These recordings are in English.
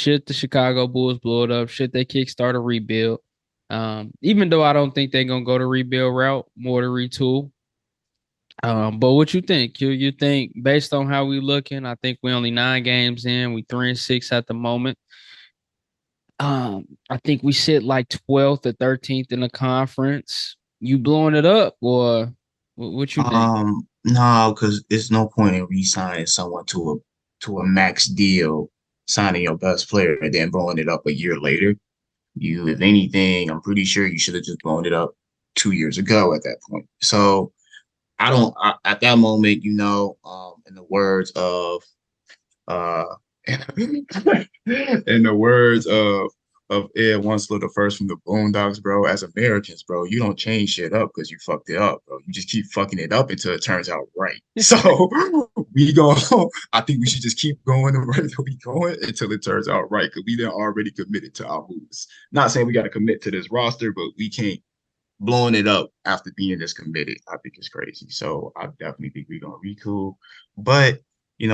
should the Chicago Bulls blow it up? Should they kickstart a rebuild? Even though I don't think they're gonna go the rebuild route, more to retool. But what you think? You think based on how we looking? I think we only 9 games in. We 3-6 at the moment. I think we sit like 12th or 13th in the conference. You blowing it up, or what you think? No, because there's no point in re-signing someone to a max deal, signing your best player and then blowing it up a year later. If anything, I'm pretty sure you should have just blown it up 2 years ago at that point. So at that moment, in the words of uh, in the words of Ed Winslow, the first from the Boondocks, bro. As Americans, bro, you don't change shit up because you fucked it up, bro. You just keep fucking it up until it turns out right. So we go. I think we should just keep going the way that we going until it turns out right because we done already committed to our moves. Not saying we got to commit to this roster, but we can't blowing it up after being this committed. I think it's crazy. So I definitely think we're gonna retool. But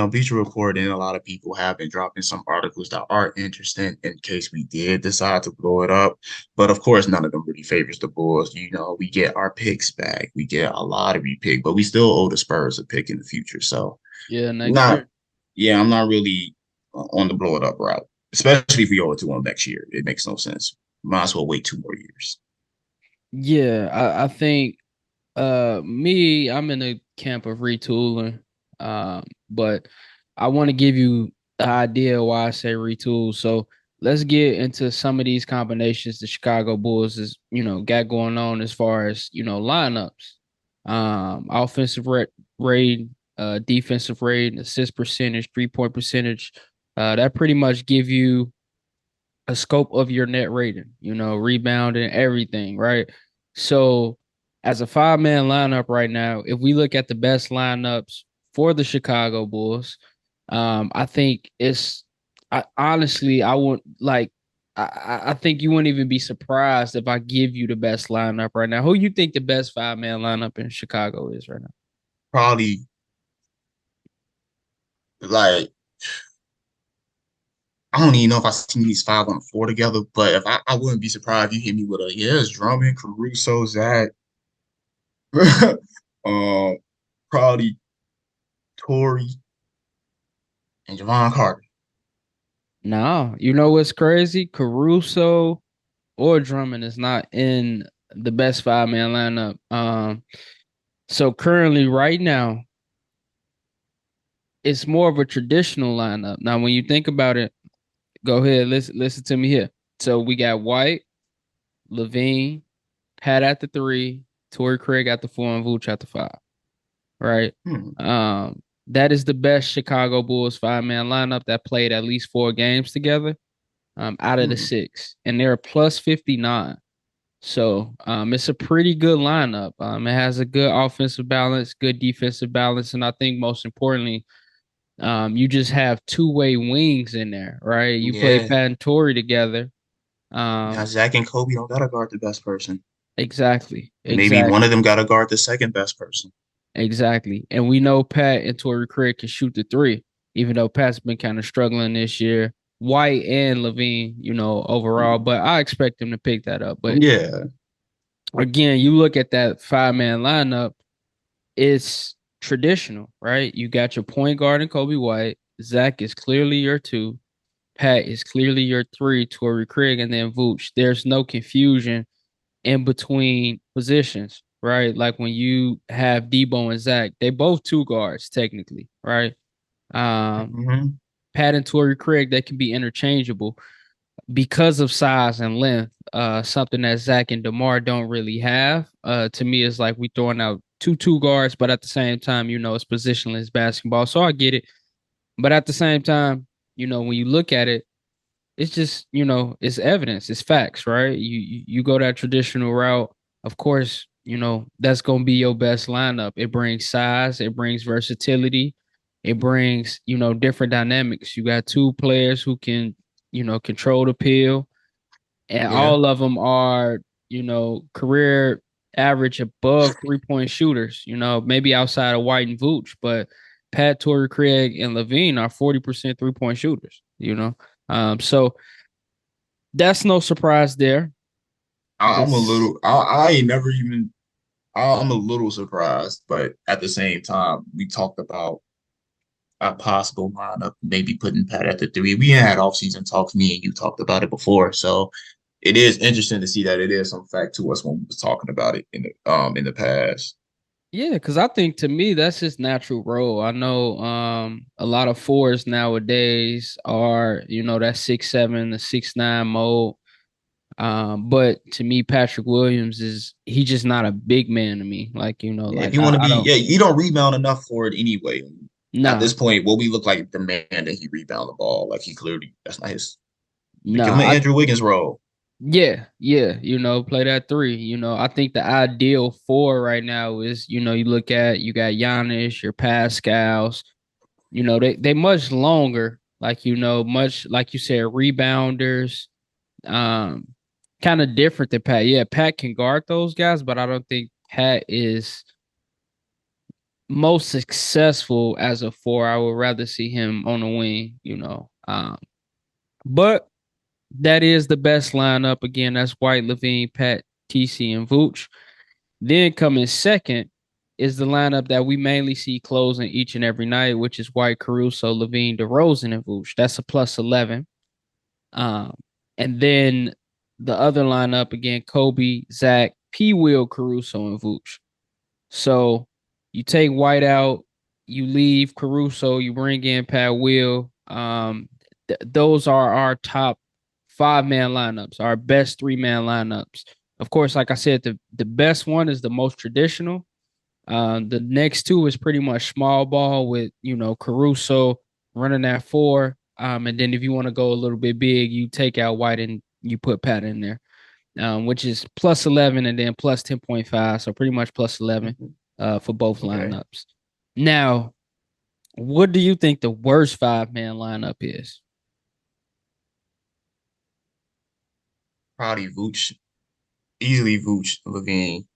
Bleacher Report and a lot of people have been dropping some articles that are interesting in case we did decide to blow it up. But of course, none of them really favors the Bulls. We get our picks back. We get a lottery pick, but we still owe the Spurs a pick in the future. So Yeah, next not, year. yeah, I'm not really on the blow it up route, especially if we owe it to them next year. It makes no sense. Might as well wait 2 more years. Yeah, I think me, I'm in the camp of retooling. But I want to give you the idea why I say retool. So let's get into some of these combinations the Chicago Bulls is, got going on as far as, lineups. Offensive rating, defensive rating, assist percentage, 3-point percentage. That pretty much give you a scope of your net rating, rebounding, everything, right? So, as a 5-man lineup right now, if we look at the best lineups for the Chicago Bulls, I think I honestly, I wouldn't like, I think you wouldn't even be surprised if I give you the best lineup right now. Who you think the best 5-man lineup in Chicago is right now? Probably like I don't even know if I've seen these five on the floor together, but if I wouldn't be surprised if you hit me with a yes, Drummond, Caruso, Zach, um, probably Torrey and Javon Carter. No, you know what's crazy? Caruso or Drummond is not in the best 5-man lineup. So currently, right now, it's more of a traditional lineup. Now, when you think about it, go ahead, listen to me here. So we got White, Levine, Pat at the 3, Torrey Craig at the 4, and Vooch at the 5. Right. Hmm. That is the best Chicago Bulls 5-man lineup that played at least 4 games together. Out of the Hmm. 6, and they're plus 59. So it's a pretty good lineup. It has a good offensive balance, good defensive balance, and I think most importantly, you just have two-way wings in there, right? You play Yeah. Pat and Torrey together. Now Um, Zach and Kobe don't gotta guard the best person. exactly, Maybe one of exactly, them gotta guard the second best person. exactly. And we know Pat and Torrey Craig can shoot the three, even though Pat's been kind of struggling this year. White and Levine, overall, but I expect him to pick that up. But Yeah. again, you look at that 5-man lineup, it's traditional, right? You got your point guard and Kobe White. Zach is clearly your 2. Pat is clearly your 3, Torrey Craig, and then Vooch. There's no confusion in between positions, right? Like when you have Debo and Zach, they both 2 guards technically, right? Um, Hmm. Pat and Torrey Craig, they can be interchangeable because of size and length. Something that Zach and DeMar don't really have. To me, it's like we throwing out two guards, but at the same time, it's positionless basketball. So I get it. But at the same time, when you look at it, it's just, it's evidence, it's facts, right? You go that traditional route, of course, that's gonna be your best lineup. It brings size, it brings versatility, it brings, different dynamics. You got 2 players who can, control the pill, and Yeah. all of them are, career average above 3-point shooters, maybe outside of White and Vooch, but Pat, Torrey Craig, and Levine are 40% 3-point shooters, So that's no surprise there. I'm a This little. I ain't never even. I'm a little surprised, but at the same time, we talked about a possible lineup, maybe putting Pat at the three. We had offseason talks. Me and you talked about it before, so it is interesting to see that it is some fact to us when we was talking about it in the past. Yeah, because I think to me that's his natural role. I know a lot of fours nowadays are, that 6'7", the 6'9" mode. But to me, Patrick Williams is he's just not a big man to me. Like, Yeah, if like you want to I be, don't yeah, you don't rebound enough for it anyway. At nah, this point, what we look like the man that he rebound the ball, like he clearly that's not his. Give him nah. an Andrew Wiggins role. Yeah, play that three. I think the ideal four right now is, you look at you got Giannis, your Pascals. They much longer, like much like you said, rebounders. Um, Kind of different than Pat. Yeah, Pat can guard those guys, but I don't think Pat is most successful as a four. I would rather see him on the wing. But that is the best lineup. Again, that's White, Levine, Pat, TC, and Vooch. Then coming second is the lineup that we mainly see closing each and every night, which is White, Caruso, Levine, DeRozan, and Vooch. That's a plus 11. Um, and then the other lineup again, Kobe, Zach, P. Will, Caruso, and Vooch. So you take White out, you leave Caruso, you bring in Pat Will. Those are our top 5-man lineups, our best 3-man lineups. Of course, like I said, the best one is the most traditional. The next two is pretty much small ball with Caruso running that four. And then if you want to go a little bit big, you take out White and you put Pat in there, which is plus 11 and then plus 10.5. So pretty much plus 11 for both Okay, lineups. Now, what do you think the worst 5-man lineup is? probably Vooch, easily Vooch, Levine,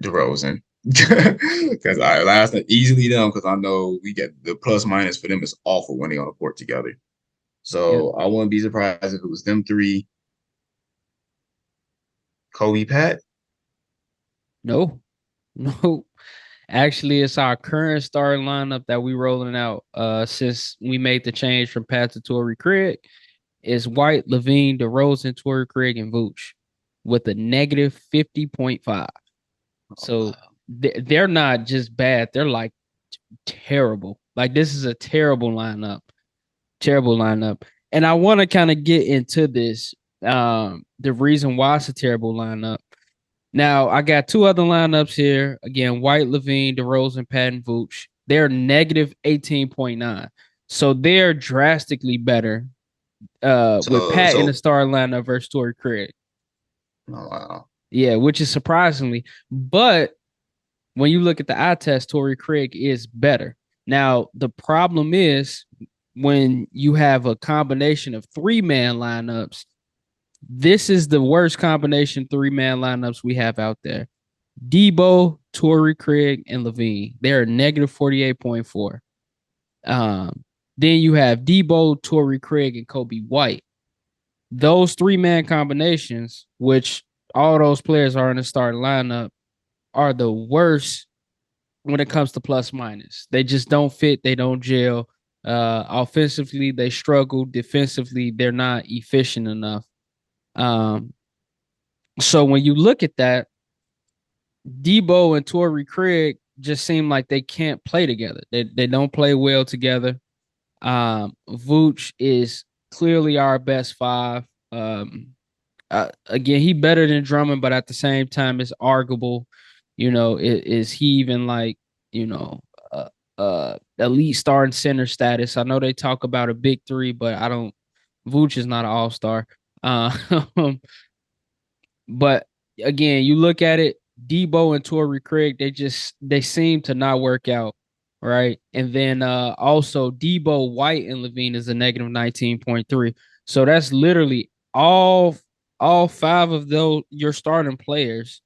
DeRozan. Because I last night easily them because I know we get the plus minus for them is awful when they on the court together. Yeah. So I wouldn't be surprised if it was them three, Kobe, Pat. No, no. Actually, it's our current starting lineup that we rolling out since we made the change from Pat to Torrey Craig. Is White, Levine, DeRozan, Torrey Craig, and Vooch with a negative 50.5. Oh, So wow. they're not just bad, they're like terrible. Like this is a terrible lineup. Terrible lineup. And I want to kind of get into this. The reason why it's a terrible lineup. Now, I got two other lineups here. Again, White, Levine, DeRozan, Patton, Vooch. They're negative 18.9. So they're drastically better with So Pat in the so starting lineup versus Torrey Craig. oh, wow. Yeah, which is surprisingly. But when you look at the eye test, Torrey Craig is better. Now, the problem is when you have a combination of 3-man lineups, this is the worst combination 3-man lineups we have out there. Debo, Torrey Craig, and Levine. They're negative 48.4. Um, then you have Debo, Torrey Craig, and Kobe White. Those 3-man combinations, which all those players are in the starting lineup, are the worst when it comes to plus minus. They just don't fit. They don't gel. Offensively, they struggle. Defensively, they're not efficient enough. Um, so when you look at that, Debo and Torrey Craig just seem like they can't play together. They don't play well together. Vooch is clearly our best five. Again, he better than Drummond, but at the same time, it's arguable. Is he even like you know uh, elite starting center status? I know they talk about a big three, but I don't. Vooch is not an all star. Uh, but again, you look at it, Debo and Torrey Craig, they seem to not work out, right? And then also Debo White and Levine is a negative 19.3. So that's literally all five of those your starting players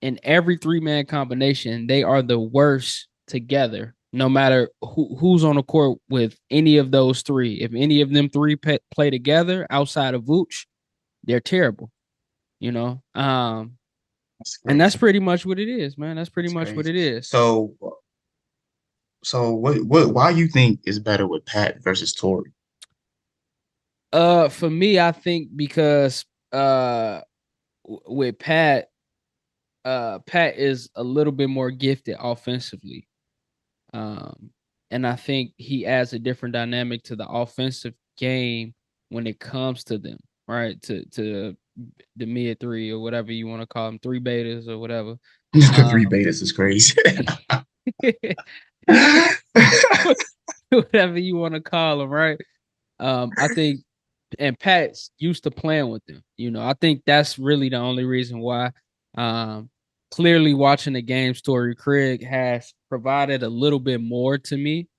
in every 3-man combination, they are the worst together. No matter who's on the court with any of those three. If any of them three play together outside of Vooch, they're terrible. You know, That's and that's crazy. pretty much what it is, man. That's pretty That's much what crazy. it is. So why you think is better with Pat versus Tory? For me, I think because with Pat, Pat is a little bit more gifted offensively. Um, and I think he adds a different dynamic to the offensive game when it comes to them, right? To the mid three or whatever you want to call them, three betas or whatever. Three Um, betas is crazy. whatever you want to call them, right? I think, and Pat's used to playing with them. I think that's really the only reason why. Um, Clearly, watching the game, Story Craig has provided a little bit more to me,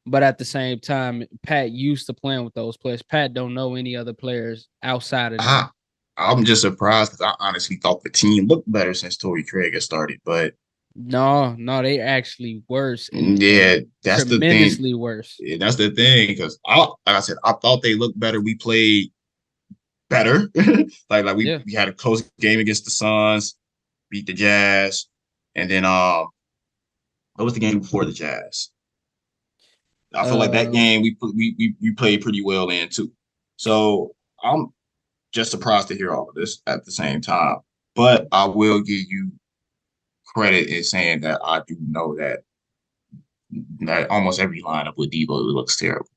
but at the same time, Pat used to playing with those players. Pat don't know any other players outside of them. I, I'm just surprised because I honestly thought the team looked better since Tory Craig has started. But No, no, they actually worse and yeah, that's the thing. tremendously worse. Yeah, that's the thing because like I said, I thought they looked better. We played better. like Yeah. we had a close game against the Suns, beat the Jazz, and then what was the game before the Jazz? I feel like that Uh, game we played pretty well in too. So I'm just surprised to hear all of this at the same time. But I will give you credit in saying that I do know that almost every lineup with Debo looks terrible.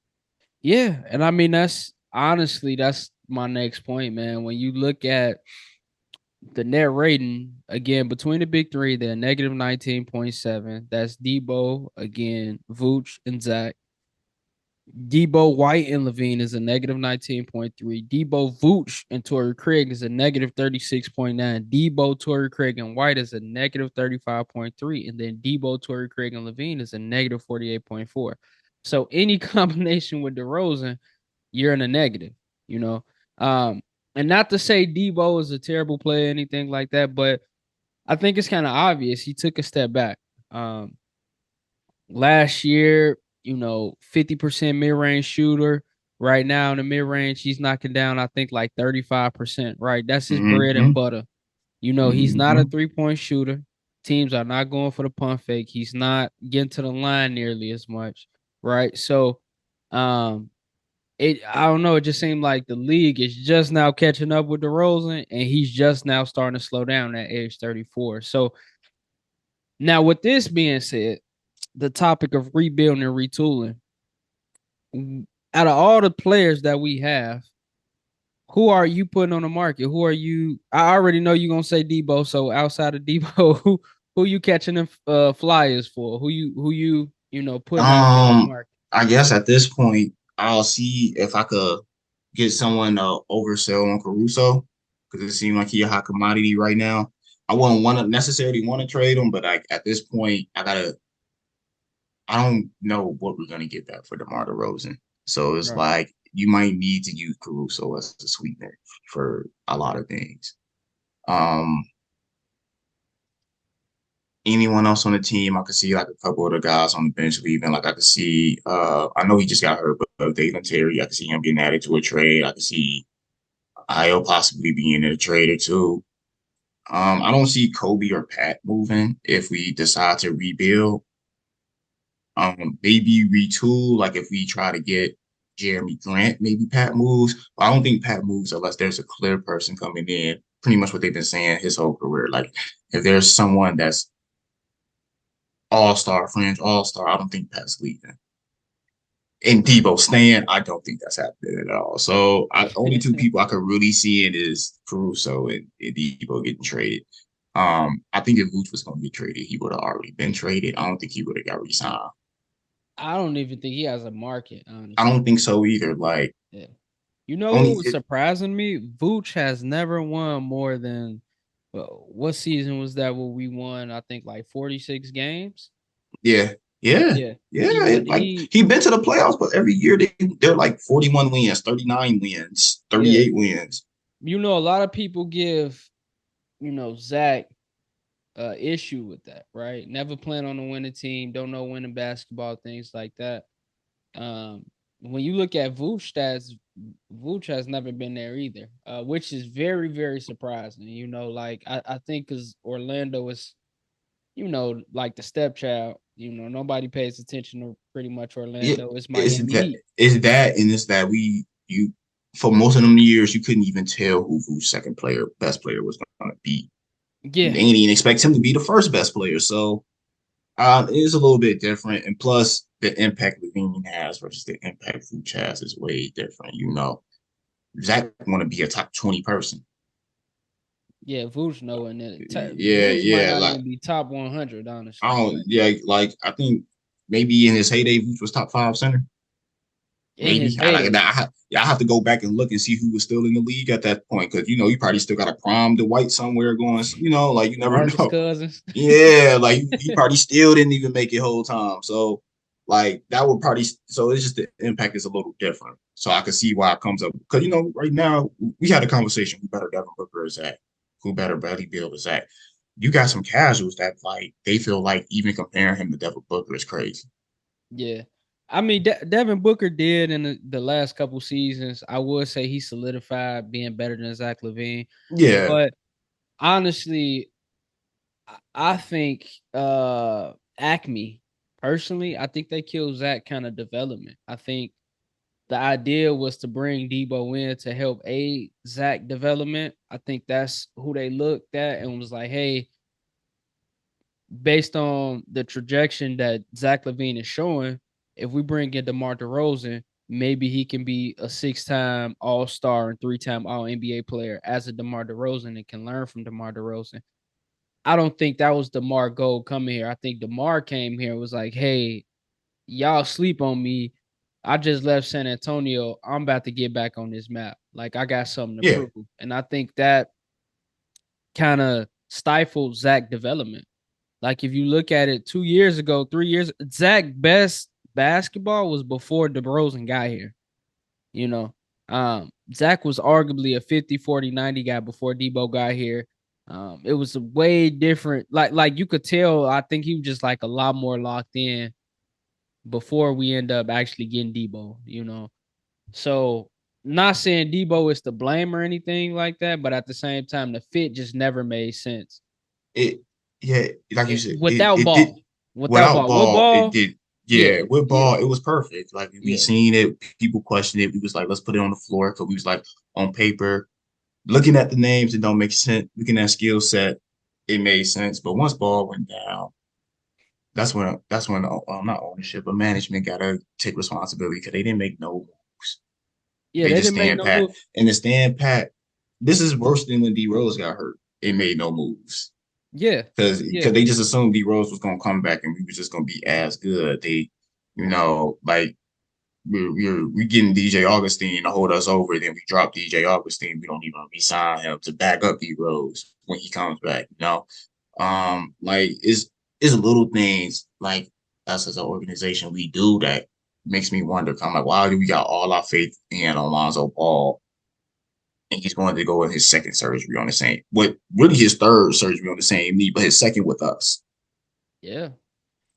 yeah, and I mean that's my next point, man. When you look at the net rating again between the big three, they're negative 19.7. That's Debo again, Vooch and Zach. Debo White and Levine is a negative 19.3. Debo Vooch and Torrey Craig is a negative 36.9. Debo, Torrey Craig, and White is a negative 35.3. And then Debo, Torrey Craig, and Levine is a negative 48.4. So any combination with DeRozan, you're in a negative, you know. Um, and not to say Debo is a terrible player, anything like that, but I think it's kind of obvious he took a step back. Um, Last year, 50% mid range shooter. Right now in the mid range, he's knocking down, I think, like 35%, right? That's his bread and Mm-hmm. butter. He's not a Mm-hmm. 3-point shooter. Teams are not going for the pump fake. He's not getting to the line nearly as much, right? So, um, I don't know. It just seemed like the league is just now catching up with DeRozan, and he's just now starting to slow down at age 34. So now, with this being said, the topic of rebuilding and retooling, out of all the players that we have, who are you putting on the market? Who are you? I already know you're gonna say Debo. So outside of Debo, who you catching them flyers for? Who you putting on the Um, market? I guess at this point, I'll see if I could get someone to oversell on Caruso because it seems like he a hot commodity right now. I wouldn't want to necessarily want to trade him, but at this point, I don't know what we're gonna get back for DeMar DeRozan. So it's Right. like you might need to use Caruso as a sweetener for a lot of things. Um, Anyone else on the team, I could see like a couple of the guys on the bench leaving. Like I could see, I know he just got hurt, but Dalen Terry, I could see him being added to a trade. I could see Io possibly being in a trade or two. I don't see Kobe or Pat moving if we decide to rebuild. Maybe retool, like if we try to get Jeremy Grant, maybe Pat moves. But I don't think Pat moves unless there's a clear person coming in. Pretty much what they've been saying his whole career. Like if there's someone that's all-star, fringe all-star, I don't think Pat's leaving. And Debo staying, I don't think that's happening at all. So only two people I could really see it is Caruso and Debo getting traded. I think if Vooch was going to get traded, he would have already been traded. I don't think he would have got re-signed. I don't even think he has a market, I honestly. don't think so either. Like Yeah. You know only what was surprising me? Vooch has never won more than what season was that where we won? I think like 46 games. yeah, yeah, Yeah. yeah. He but Like he he been to the playoffs, but every year they're like 41 wins, 39 wins, yeah. 38 wins. A lot of people give, Zach issue with that, right? Never plan on a winning team, don't know winning basketball, things like that. Um, when you look at Vooch stats, Vooch has never been there either, which is very, very surprising. Like I think because Orlando is, like the stepchild. Nobody pays attention to pretty much Yeah, Orlando. It's Miami Heat. it's that and it's that we you for most of them years you couldn't even tell who whose second player, best player was going to be. They Yeah, didn't even expect him to be the first best player. So it is a little bit different. And plus, the impact Levine has versus the impact Vooch has is way different. Zach want to be a top 20 person. yeah. Vooch knowing that Yeah, Vooch might yeah. not Like even be top 100, I honestly. don't, yeah, like I think maybe in his heyday, Vooch was top five center. In his Maybe I like heyday. that. I have to go back and look and see who was still in the league at that point because you probably still got a prime Dwight somewhere going. Like you never DeMarcus know. Cousins. Yeah, like he probably still didn't even make it whole time. So like that would probably so it's just the impact is a little different. So I can see why it comes up because right now we had a conversation who better Devin Booker is at, who better Bradley Beal is at. You got some casuals that like they feel like even comparing him to Devin Booker is crazy. Yeah. I mean, Devin Booker did in the last couple seasons. I would say he solidified being better than Zach LaVine. Yeah, But honestly, I think Acme, personally, I think they killed Zach kind of development. I think the idea was to bring Debo in to help aid Zach development. I think that's who they looked at and was like, hey, based on the trajectory that Zach LaVine is showing, if we bring in DeMar DeRozan, maybe he can be a 6-time All-Star and 3-time All-NBA player as a DeMar DeRozan and can learn from DeMar DeRozan. I don't think that was DeMar Gold coming here. I think DeMar came here and was like, hey, y'all sleep on me. I just left San Antonio. I'm about to get back on this map. Like, I got something to yeah, prove. And I think that kind of stifled Zach development. Like if you look at it 2 years ago, 3 years, Zach best basketball was before DeRozan got here. You know, Zach was arguably a 50, 40, 90 guy before Debo got here. It was a way different. Like you could tell, I think he was just like a lot more locked in before we end up actually getting Debo. So not saying Debo is to blame or anything like that, but at the same time, the fit just never made sense. it yeah, like you said, Without it did ball. Without without ball. With ball, it ball, did. yeah, Yeah, with yeah, ball, it was perfect. Like we yeah, seen it, people questioned it. We was like, let's put it on the floor because we was like on paper, looking at the names, it don't make sense. Looking at skill set, it made sense. But once ball went down, that's when not ownership, but management gotta take responsibility because they didn't make no moves. yeah. They They just didn't make stand no pat. move. And the stand pat, this is worse than when D Rose got hurt. It made no moves Yeah, because yeah, they just assumed D Rose was gonna come back and we was just gonna be as good. Like we're getting DJ Augustine to hold us over, then we drop DJ Augustine. We don't even resign him to back up D Rose when he comes back. Like it's little things like us as an organization we do that makes me wonder. I'm like, why do we got all our faith in Alonzo Ball and he's going to go in his second surgery on the same, what really his third surgery on the same knee, but his second with us. yeah, And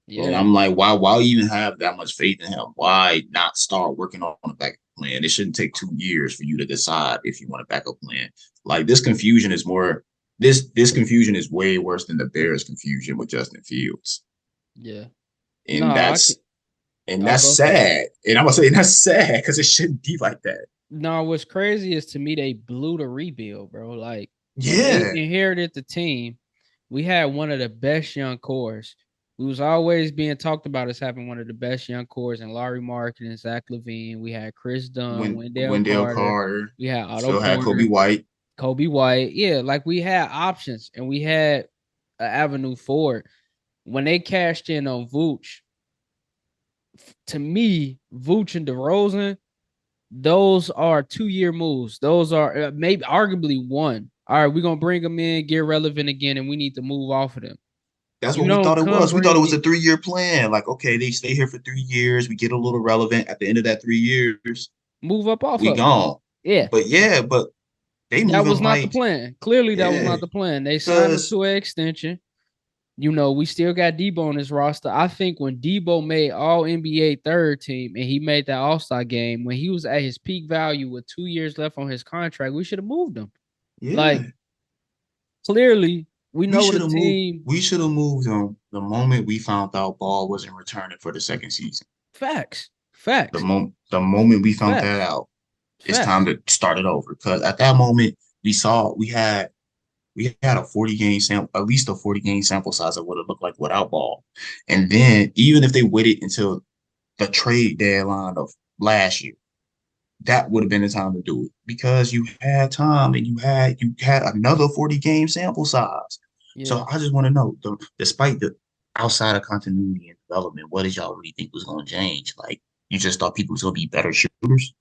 yeah, I'm like, why even have that much faith in him? Why not start working on a backup plan? It shouldn't take 2 years for you to decide if you want a backup plan. Like this confusion is way worse than the Bears confusion with Justin Fields. yeah. No, And I can. that's and I'll that's go ahead. sad. And I'm gonna say that's sad because it shouldn't be like that. No, what's crazy is to me they blew the rebuild, bro. Like when they Yeah. inherited the team, we had one of the best young cores. We was always being talked about as having one of the best young cores in Laurie Markin and Zach LaVine. We had Chris Dunn, Wendell Wendell Carter. Carter We had Otto still had Kobe Porter, White. Kobe White. Yeah, like we had options and we had an avenue forward. When they cashed in on Vooch, to me, Vooch and DeRozan, those are 2-year moves. Those are maybe arguably one. All right, we're gonna bring them in, get relevant again, and we need to move off of them. That's You what we thought don't it come was. We thought it bring was it. a 3 year plan. Like, okay, they stay here for 3 years. We get a little relevant. At the end of that 3 years, Move up off we of them. gone. Yeah, But they that moving was not the like, plan. Clearly, that was yeah, not the plan. They signed him because to an extension. We still got Debo on this roster. I think when Debo made all NBA third team and he made that All-Star game, when he was at his peak value with 2 years left on his contract, we should have moved him. Like, Yeah. clearly, we We know what should a have moved. team. We should have moved him the moment we found out Ball wasn't returning for the second season. Facts, The facts, moment we found that facts, out, it's time facts. to start it over. Because at that moment, we had a 40 game sample, at least a 40 game sample size of what it looked like without Ball. And then even if they waited until the trade deadline of last year, that would have been the time to do it because you had time and you had another 40 game sample size. Yeah. So I just want to know, despite the outside of continuity and development, what did y'all really think was going to change? Like you just thought people was going to be better shooters?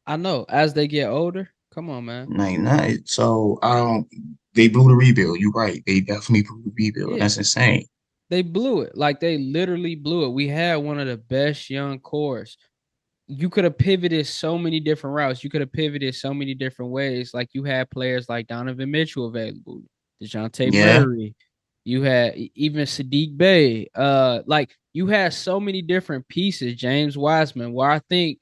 I know. As they get older, come on, man. Like not. So I don't. They blew the rebuild. You're right. They definitely blew the rebuild. Yeah. That's insane. They blew it. Like they literally blew it. We had one of the best young cores. You could have pivoted so many different routes. You could have pivoted so many different ways. Like you had players like Donovan Mitchell available, DeJounte Yeah. Murray. You had even Sadiq Bey. Like you had so many different pieces. James Wiseman, where I think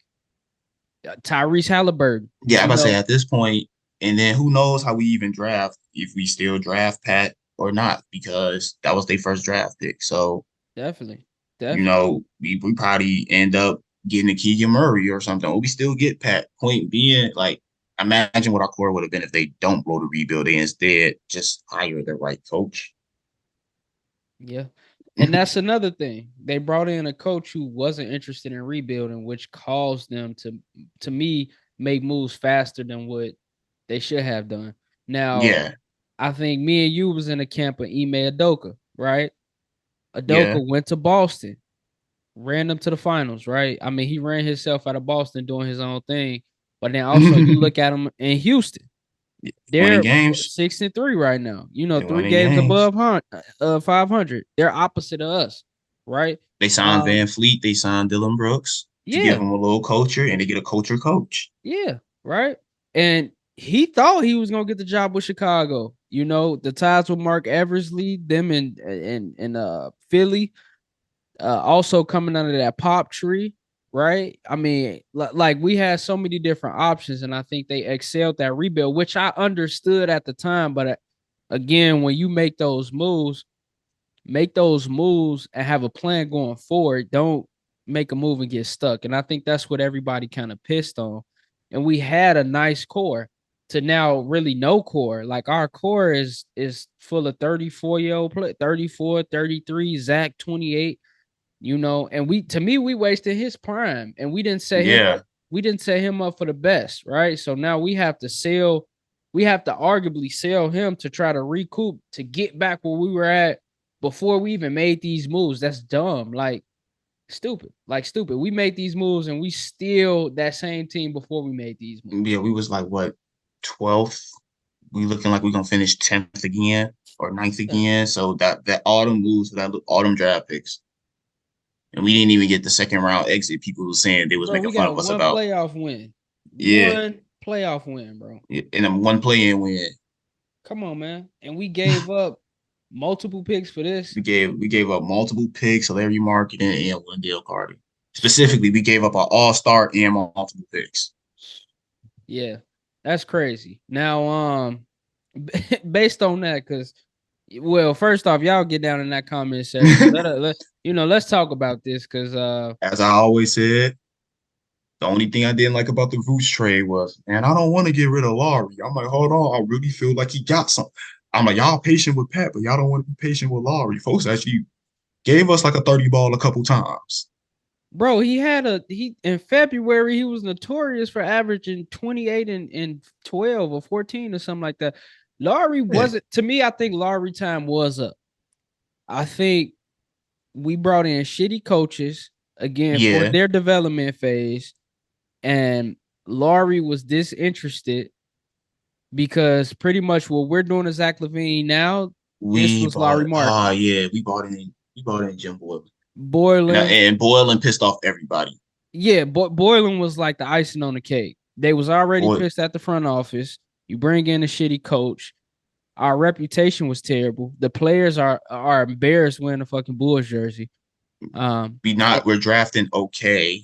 Tyrese Halliburton. Yeah. I'm You about to say know, at this point, and then who knows how we even draft if we still draft Pat or not because that was their first draft pick. So definitely, definitely. we probably end up getting a Keegan Murray or something. Or we still get Pat. Point being, like, imagine what our core would have been if they don't blow the rebuild. They instead just hire the right coach. Yeah. And that's another thing. They brought in a coach who wasn't interested in rebuilding, which caused them to me, make moves faster than what they should have done. Now, Yeah, I think me and you was in the camp of Ime Adoka, right? yeah. Adoka went to Boston, ran them to the finals, right? I mean, he ran himself out of Boston doing his own thing. But then also you look at him in Houston. Winning They're games. 6-3 right now. They Three winning games games. above 500. They're opposite of us, right? They signed Um, Van Fleet. They signed Dylan Brooks to give yeah, him a little culture, and they get a culture coach. yeah, right. And he thought he was gonna get the job with Chicago. The ties with Mark Eversley, them in Philly, also coming under that pop tree, right? I mean, like we had so many different options, and I think they excelled that rebuild, which I understood at the time. But again, when you make those moves and have a plan going forward. Don't make a move and get stuck. And I think that's what everybody kind of pissed on. And we had a nice core to now really no core. Like our core is full of 34-year-old play, 34, 33, Zach 28, and we wasted his prime and Yeah, we didn't set him up for the best, right? So now we have to arguably sell him to try to recoup to get back where we were at before we even made these moves. That's dumb. Like stupid. Like stupid. We made these moves and we still that same team before we made these moves. yeah. We was like what 12th. We looking like we're gonna finish 10th again or ninth Yeah. again. So that autumn moves, that autumn draft picks, and we didn't even get the second round exit. People were saying they was Bro, making we fun got of us one about. playoff win. Yeah, One playoff win, bro. in a one play in win. Come on, man. And we gave up multiple picks for this. We gave up multiple picks, Larry Marketing and Wendell Carter. Specifically, we gave up our all star and multiple picks. Yeah, that's crazy. Now, based on that, because first off, y'all get down in that comment section. Let's talk about this because As I always said, the only thing I didn't like about the Roots trade was, man, I don't want to get rid of Laurie. I'm like, hold on, I really feel like he got something. I'm like, y'all patient with Pat, but y'all don't want to be patient with Laurie. Folks actually gave us like a 30 ball a couple times. bro, he in February he was notorious for averaging 28 and 12 or 14 or something like that. Laurie Yeah, wasn't to me. I think Laurie time was up. I think we brought in shitty coaches again for yeah. their development phase, and Laurie was disinterested because pretty much what we're doing to Zach LaVine now, this We was Laurie bought Market. yeah, we bought in Jim Boylan. And, Boylan, and Boylan pissed off everybody. yeah, Boylan was like the icing on the cake. They was already Boy, pissed at the front office. You bring in a shitty coach. Our reputation was terrible. The players are embarrassed wearing a fucking Bulls jersey. And We're drafting okay.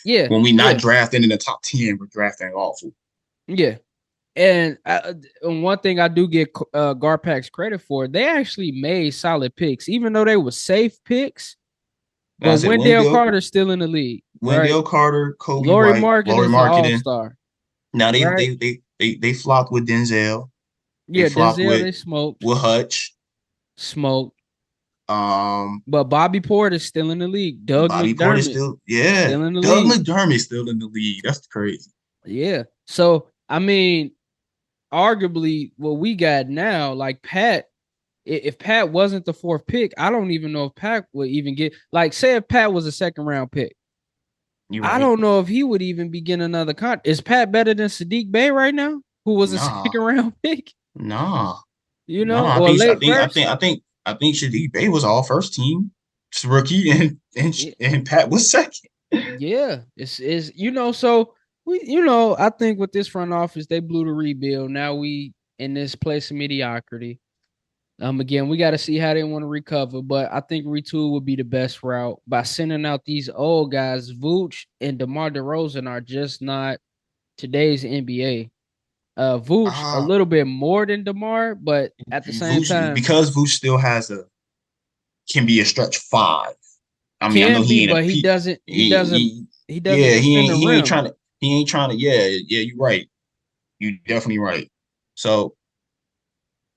yeah, When we not yeah, drafting in the top 10, we're drafting awful. yeah. And one thing I do get Garpax credit for, they actually made solid picks, even though they were safe picks. And I But said Wendell Carter's still in the league, right? Wendell Carter, Kobe Laurie White, Market Laurie is an Marketing. all-star, Now right? they flopped with Denzel. They Yeah, flopped Denzel, they smoked, with Hutch. smoked. Um, But Bobby Porter's still in the league. Doug Bobby Porter McDermott still, still in the Doug league. McDermott's still in the league. That's crazy. Yeah. So I mean, arguably, what we got now, like Pat, if Pat wasn't the fourth pick, I don't even know if Pat would even get, like, say if Pat was a second round pick. You're I right. don't know if he would even begin another contract. Is Pat better than Sadiq Bey right now, who was a Nah, second round pick? nah, You know, nah. or late first? I think Shadiq Bey was all first team rookie, Yeah, and Pat was second. yeah. It's so I think with this front office, they blew the rebuild. Now we in this place of mediocrity. Again, we got to see how they want to recover, but I think retool would be the best route by sending out these old guys. Vooch and DeMar DeRozan are just not today's NBA. Vooch a Ah, little bit more than DeMar, but at the same Vooch, time because Vooch still has a can be a stretch five. I mean, I know can be, he ain't a but he peak. doesn't. He He, doesn't. he He doesn't yeah, defend the he ain't rim. trying to yeah, you're right. You definitely right. So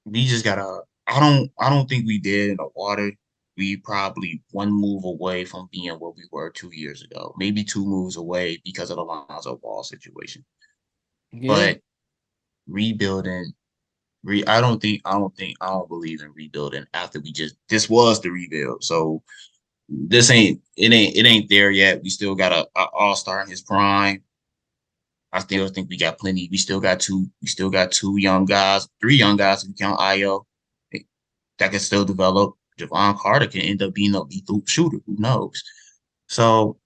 we just gotta I don't think we did in the water. We probably one move away from being what we were 2 years ago. Maybe two moves away because of the Lonzo Ball situation. Yeah, But rebuilding I don't believe in rebuilding after we just this was the rebuild. So it ain't there yet. We still got a all-star in his prime. I still think we got plenty. We still got two young guys, three young guys if you count Io that can still develop. Javon Carter can end up being a lethal shooter. Who knows? So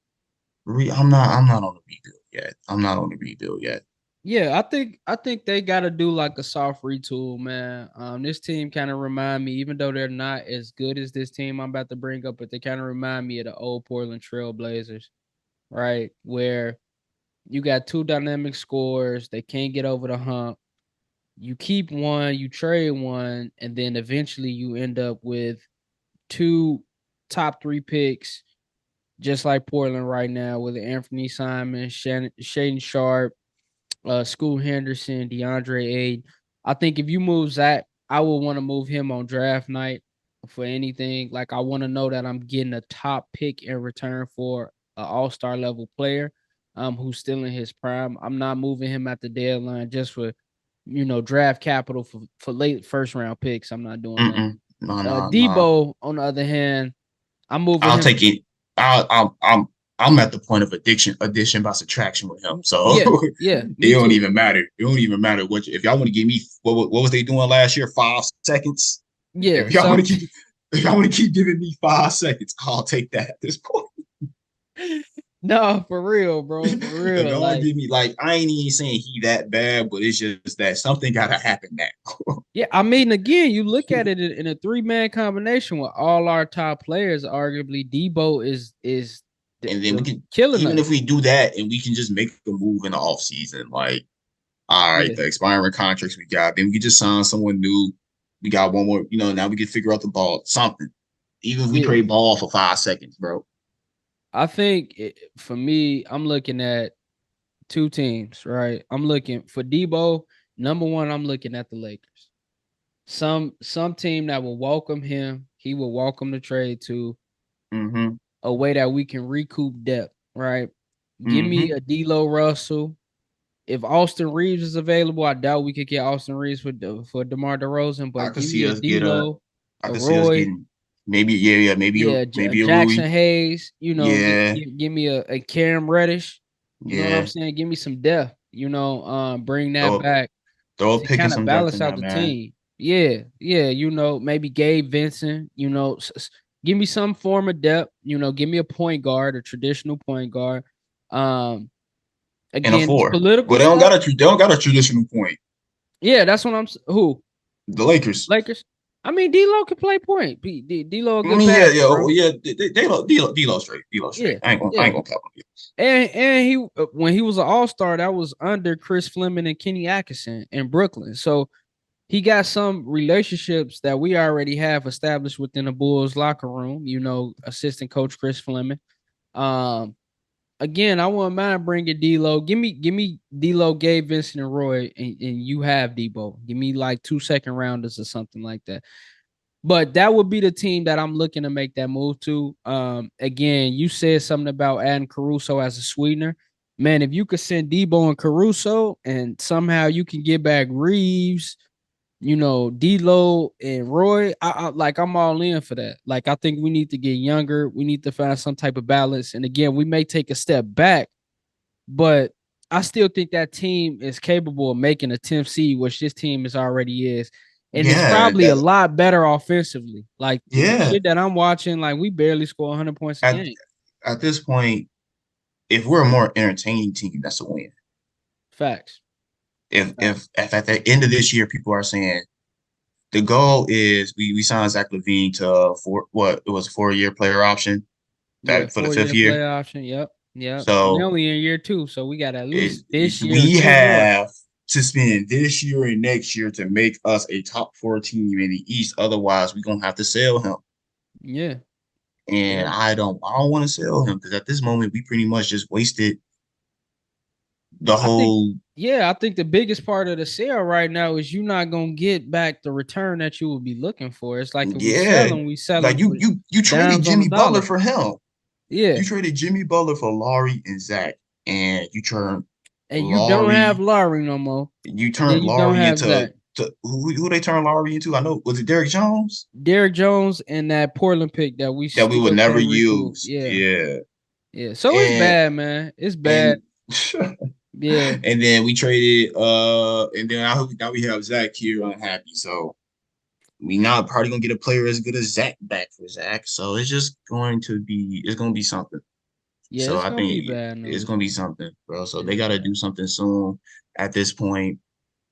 I'm not on the rebuild yet. I'm not on the rebuild yet. yeah. I think they got to do like a soft retool, man. This team kind of remind me, even though they're not as good as this team I'm about to bring up, but they kind of remind me of the old Portland Trail Blazers, right? Where you got two dynamic scorers, they can't get over the hump. You keep one, you trade one, and then eventually you end up with two top three picks, just like Portland right now, with Anthony Simon, Shaden Sharp, School Henderson, DeAndre Ayton. I think if you move Zach, I would want to move him on draft night for anything. Like, I want to know that I'm getting a top pick in return for an all-star level player who's still in his prime. I'm not moving him at the deadline just for draft capital for late first round picks. I'm not doing that. No, no, no. Debo, on the other hand, I'm moving I'll him. take it. I'm at the point of addition by subtraction with him. So Yeah, yeah, it me don't too. even matter. It don't even matter if y'all want to give me what was they doing last year? 5 seconds. Yeah, If y'all so want to keep if y'all want to keep giving me 5 seconds, I'll take that at this point. no, for real, bro, for If real. y'all want to Like, give me I ain't even saying he that bad, but it's just that something gotta happen now. yeah, I mean, again, you look at it in a three-man combination with all our top players. Arguably, Debo is And then we can killing even if us. we do that and we can just make a move in the offseason, like all right, Yeah, the expiring contracts we got. Then we could just sign someone new. We got one more, now we can figure out the ball, something. Even if we yeah. trade ball for 5 seconds, bro. I think for me, I'm looking at two teams, right? I'm looking for Debo. Number one, I'm looking at the Lakers. Some team that will welcome him. He will welcome the trade to Mm-hmm. a way that we can recoup depth, right? Give me Mm-hmm. a D'Lo Russell. If Austin Reeves is available, I doubt we could get Austin Reeves for DeMar DeRozan, I but could give see me a us get a D'Lo, I a could see us Roy, getting maybe yeah, yeah, maybe a Rui. Jackson Hayes. Yeah, Give me a Cam Reddish. You know what I'm yeah. saying? Give me some depth. Bring that Throw back throw a to pick and kind of some depth balance in out there, the man. team. Yeah, yeah. Maybe Gabe Vincent. Give me some form of depth. Give me a point guard, a traditional point guard. Um, And a Again, this four. political Well, stuff. they don't got a traditional point. Yeah, that's what who. The Lakers. Lakers. I mean, D'Lo can play point. D'Lo a I good mean, yeah, passer, yeah, oh, bro. yeah. D'Lo straight, D'Lo straight. Yeah, I yeah. ain't gonna cap on you. And he when he was an All Star, that was under Chris Fleming and Kenny Atkinson in Brooklyn. So he got some relationships that we already have established within the Bulls locker room. You know, assistant coach Chris Fleming. Um, Again, I wouldn't mind bringing D'Lo. Give me D'Lo, Gabe, Vincent, and Roy, and you have Debo. Give me like 2 second rounders or something like that. But that would be the team that I'm looking to make that move to. Again, you said something about adding Caruso as a sweetener. Man, if you could send Debo and Caruso, and somehow you can get back Reeves, you know, D'Lo and Roy, I'm all in for that. Like, I think we need to get younger. We need to find some type of balance. And again, we may take a step back, but I still think that team is capable of making a 10th seed, which this team is already is. And it's Yeah, probably a lot better offensively. Like the yeah. shit that I'm watching, like we barely score 100 points a At game. at this point, if we're a more entertaining team, that's a win. Facts. If at the end of this year, people are saying the goal is we signed Zach LaVine to what it was a 4 year player option Yeah, that for the 4 year fifth year. play option. Yep. Yep. We So only in year 2, so we got at least this year and we 2 more. have to spend this year and next year to make us a top 4 team in the East. Otherwise, we're gonna have to sell him. Yeah. And Yeah. I don't want to sell him because at this moment we pretty much just wasted the I think, whole. yeah, I think the biggest part of the sale right now is you're not gonna get back the return that you would be looking for. It's like if Yeah, we like selling you for you you traded dimes on the Jimmy Butler dollar. for him. Yeah. You traded Jimmy Butler for Laurie and Zach, and you turned And you don't have Laurie. Laurie no more. You And then turned you don't Laurie have into Zach. who they turned Laurie into? I know, was it Derrick Jones Derrick Jones and that Portland pick that we that we would still never can't retool. use? Yeah. Yeah, Yeah. So it's and bad, man. It's bad. and Yeah. and then we traded and then now we have Zach here unhappy. So we not probably gonna get a player as good as Zach back for Zach. So it's gonna be something. Yeah, So it's I gonna be think bad it's news, gonna be man. something, bro. So they It's gotta bad. do something soon. At this point,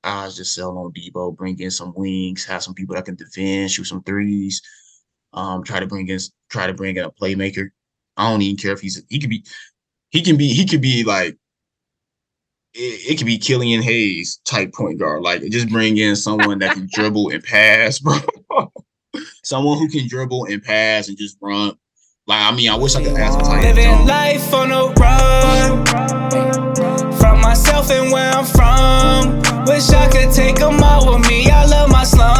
I was just sell on Debo, bring in some wings, have some people that can defend, shoot some threes. Try to bring in a playmaker. I don't even care if he could be like it could be Killian Hayes type point guard. Like just bring in someone that can dribble and pass, bro. Someone who can dribble and pass and just run. Like I mean, I wish I could add some Tyus Living Jones. life on the run from myself and where I'm from. Wish I could take them all with me. I love my slum.